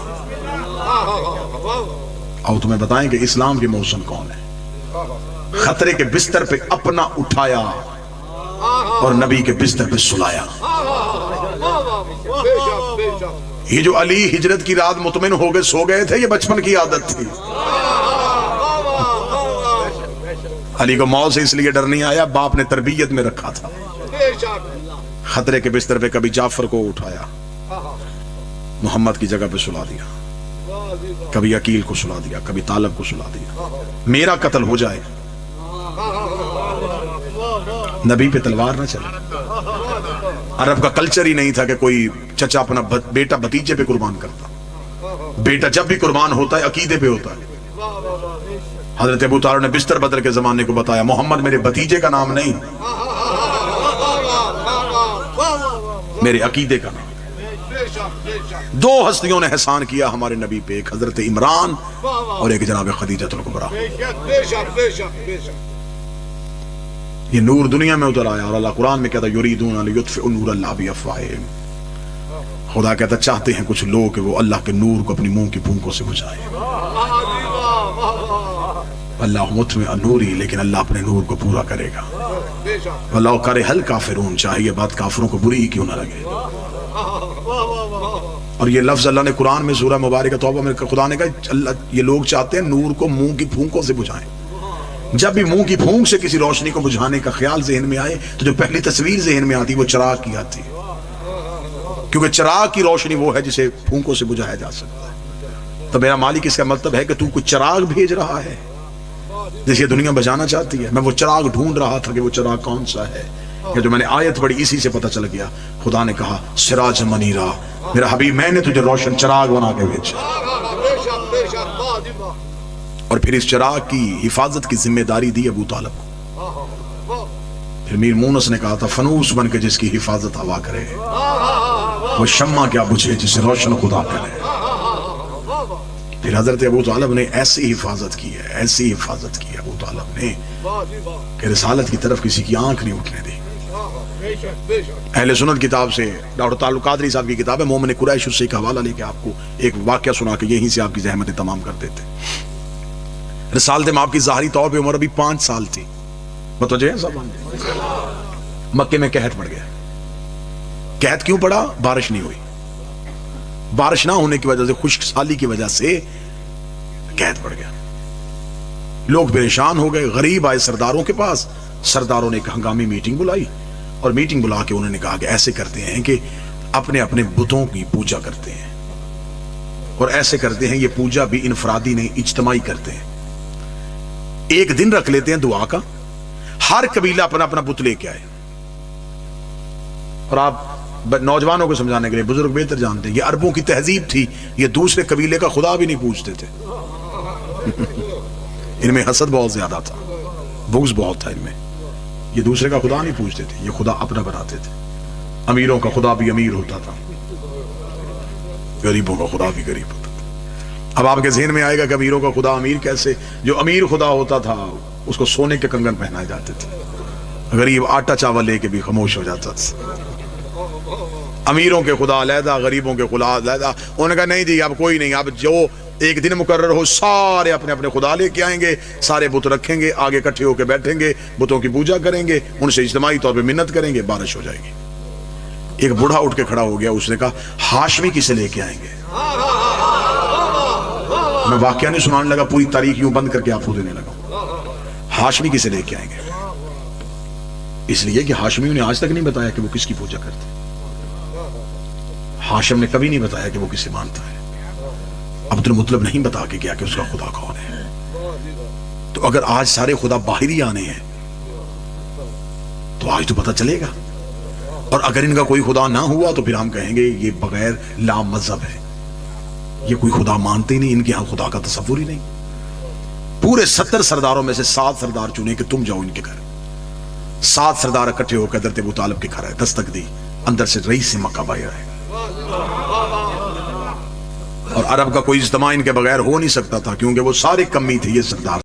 اور تمہیں بتائیں کہ اسلام کے محسن کون ہے؟ خطرے کے بستر پہ اپنا اٹھایا اور نبی کے بستر پہ سلایا. یہ جو علی ہجرت کی رات مطمئن ہو گئے سو گئے تھے، یہ بچپن کی عادت تھی. علی کو موت سے اس لیے ڈر نہیں آیا، باپ نے تربیت میں رکھا تھا. خطرے کے بستر پہ کبھی جعفر کو اٹھایا، محمد کی جگہ پہ سلا دیا، کبھی عقیل کو سلا دیا، کبھی طالب کو سلا دیا. میرا قتل ہو جائے، نبی پہ تلوار نہ چلے. عرب کا کلچر ہی نہیں تھا کہ کوئی چچا اپنا بیٹا بھتیجے پہ قربان کرتا. بیٹا جب بھی قربان ہوتا ہے عقیدے پہ ہوتا ہے. حضرت ابو طالب نے بستر بدل کے زمانے کو بتایا محمد میرے بھتیجے کا نام نہیں، میرے عقیدے کا نام. دو ہستیوں نے احسان کیا ہمارے نبی پہ، ایک حضرت عمران اور ایک جناب خدیجہ الکبریٰ. یہ نور دنیا میں اتر آیا اور اللہ قرآن میں کہتا یریدون لیطفئوا نور اللہ بافواہہم. خدا کہتا چاہتے ہیں کچھ لوگ کہ وہ اللہ کے نور کو اپنی منہ کی پھونکوں سے بجھائے. اللہ مطمع نوری، لیکن اللہ اپنے نور کو پورا کرے گا. واللہ کرہ الکافرون، چاہے یہ بات کافروں کو بری کیوں نہ لگے. اور یہ لفظ اللہ نے قرآن میں سورہ مبارکہ توبہ میں خدا نے کہا اللہ یہ لوگ چاہتے ہیں نور کو منہ کی پھونکوں سے بجھائیں. جب بھی منہ کی پھونک سے کسی روشنی کو بجھانے کا خیال ذہن میں آئے تو جو پہلی تصویر ذہن میں آتی وہ چراغ کی آتی، کیونکہ چراغ کی روشنی وہ ہے جسے پھونکوں سے بجھایا جا سکتا ہے. تو میرا مالک اس کا مطلب ہے کہ تو کچھ چراغ بھیج رہا ہے جسے دنیا بجانا چاہتی ہے. میں وہ چراغ ڈھونڈ رہا تھا کہ وہ چراغ کون سا ہے، کہ جو میں نے آیت پڑھی اسی سے پتہ چل گیا. خدا نے کہا سراج منیرا، میرا حبیب میں نے تجھے روشن چراغ بنا کے بھیجا. اور پھر اس چراغ کی حفاظت کی ذمہ داری دی ابو طالب کو. پھر میر مونس نے کہا تھا فنوس بن کے جس کی حفاظت ہوا کرے، وہ شمع کیا بجھے جسے روشن خدا کرے. پھر حضرت ابو طالب نے ایسی حفاظت کی ہے، ایسی حفاظت کی ہے ابو طالب نے کہ رسالت کی طرف کسی کی آنکھ نہیں اٹھنے دی۔ اہل سنت کتاب سے ڈاکٹر تعلق قادری صاحب کی کتاب ہے مومن قریش، اس سے ایک حوالہ لے کے آپ کو ایک واقعہ سنا کے یہیں سے آپ کی زحمتیں تمام کر دیتے۔ رسالت مآب کی ظاہری طور پہ عمر ابھی 5 سال تھی، متوجہ ہیں صاحب؟ مکے میں قحط پڑ گیا۔ قحط کیوں پڑا؟ بارش نہیں ہوئی، بارش نہ ہونے کی وجہ سے، خشک سالی کی وجہ سے قحط پڑ گیا۔ لوگ پریشان ہو گئے، غریب آئے سرداروں کے پاس، سرداروں نے ایک ہنگامی میٹنگ بلائی اور میٹنگ بلا کے انہوں نے کہا کہ ایسے کرتے ہیں کہ اپنے اپنے بتوں کی پوجا کرتے ہیں، اور ایسے کرتے ہیں یہ پوجا بھی انفرادی نہیں اجتماعی کرتے ہیں۔ ایک دن رکھ لیتے ہیں دعا کا، ہر قبیلہ اپنا اپنا بت لے کے آئے۔ اور آپ نوجوانوں کو سمجھانے کے لیے، بزرگ بہتر جانتے ہیں، یہ عربوں کی تہذیب تھی، یہ دوسرے قبیلے کا خدا بھی نہیں پوچھتے تھے۔ ان میں حسد بہت زیادہ تھا، بغض بہت تھا ان میں، یہ دوسرے کا خدا نہیں پوچھتے تھے، یہ خدا اپنا بناتے تھے۔ امیروں کا خدا بھی امیر ہوتا تھا، غریبوں کا خدا بھی غریب ہوتا تھا۔ اب آپ کے ذہن میں آئے گا کہ امیروں کا خدا امیر کیسے؟ جو امیر خدا ہوتا تھا اس کو سونے کے کنگن پہنائے جاتے تھے، غریب آٹا چاول لے کے بھی خاموش ہو جاتا تھا۔ امیروں کے خدا علیحدہ، غریبوں کے خدا علیحدہ۔ انہوں نے کہا نہیں جی اب کوئی نہیں، اب جو ایک دن مقرر ہو سارے اپنے اپنے خدا لے کے آئیں گے، سارے بت رکھیں گے، آگے اکٹھے ہو کے بیٹھیں گے، بتوں کی پوجا کریں گے، ان سے اجتماعی طور پہ منت کریں گے، بارش ہو جائے گی۔ ایک بوڑھا اٹھ کے کھڑا ہو گیا، اس نے کہا ہاشمی کسے لے کے آئیں گے؟ میں واقعہ نہیں سنانے لگا، پوری تاریخ یوں بند کر کے آپ کو دینے لگا۔ ہاشمی کسے لے کے آئیں گے؟ اس لیے کہ ہاشمیوں نے آج تک نہیں بتایا کہ وہ کس کی پوجا کرتے، ہاشم نے کبھی نہیں بتایا کہ وہ کسے مانتا ہے، عبد المطلب نہیں بتا کے گیا کہ اس کا خدا کون ہے۔ تو اگر آج سارے خدا باہری آنے ہیں تو آج تو پتہ چلے گا، اور اگر ان کا کوئی خدا نہ ہوا تو پھر ہم کہیں گے یہ بغیر لا مذہب ہے، یہ کوئی خدا مانتے ہی نہیں، ان کے ہاں خدا کا تصور ہی نہیں۔ پورے 70 سرداروں میں سے 7 سردار چنے کہ تم جاؤ ان کے گھر۔ 7 سردار اکٹھے ہو کے حضرت ابو طالب کے گھر آئے، دستک دی، اندر سے رئیس مکہ باہر آئے۔ اور عرب کا کوئی اجتماع ان کے بغیر ہو نہیں سکتا تھا، کیونکہ وہ سارے کمی تھے یہ سردار۔